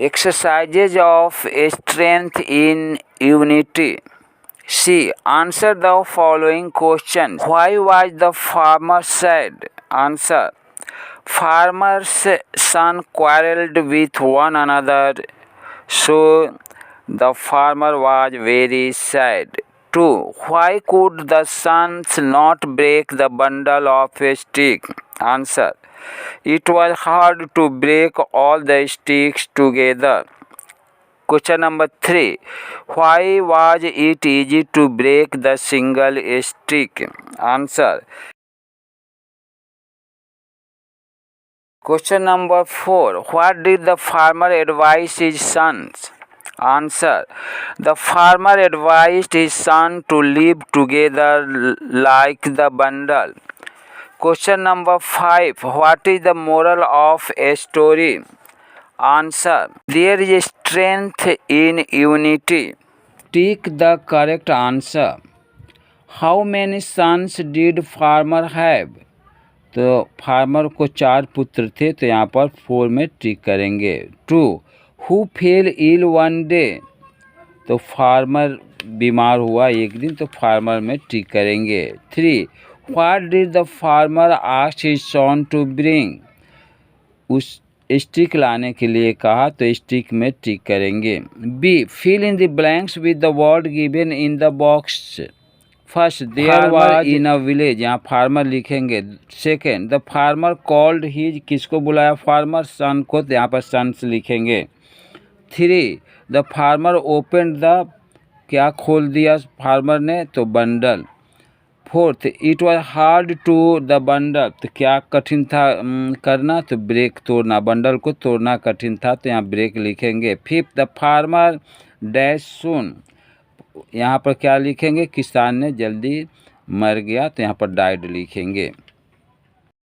Exercises of strength in unity. C. Answer the following questions. Why was the farmer sad? Answer. Farmer's son quarreled with one another, so the farmer was very sad. 2. Why could the sons not break the bundle of sticks? Answer. It was hard to break all the sticks together. Question number 3. Why was it easy to break the single stick? Answer. Question number 4. What did the farmer advise his sons? Answer. The farmer advised his son to live together like the bundle. Question number 5. What is the moral of a story? Answer. There is strength in unity. Tick the correct answer. How many sons did farmer have? तो farmer को 4 पुत्र थे, तो यहाँ पर 4 में tick करेंगे. 2. Who fell ill one day? तो फार्मर बीमार हुआ एक दिन, तो फार्मर में टिक करेंगे. 3. What did the farmer ask his son to bring? उस स्टिक लाने के लिए कहा, तो स्टिक में टिक करेंगे. B. Fill in the blanks with the word given in the box. First, there was in a village, यहाँ फार्मर लिखेंगे. Second, the farmer called his, किसको बुलाया? फार्मर. सन को, तो यहाँ पर सन्स लिखेंगे. 3. द फार्मर ओपन द, क्या खोल दिया फार्मर ने? तो bundle. 4th, it was hard to the bundle, तो क्या कठिन था करना? तो ब्रेक तोड़ना, बंडल को तोड़ना कठिन था, तो यहाँ ब्रेक लिखेंगे. 5th, द फार्मर डैश सून, यहाँ पर क्या लिखेंगे? किसान ने जल्दी मर गया, तो यहाँ पर डाइड लिखेंगे.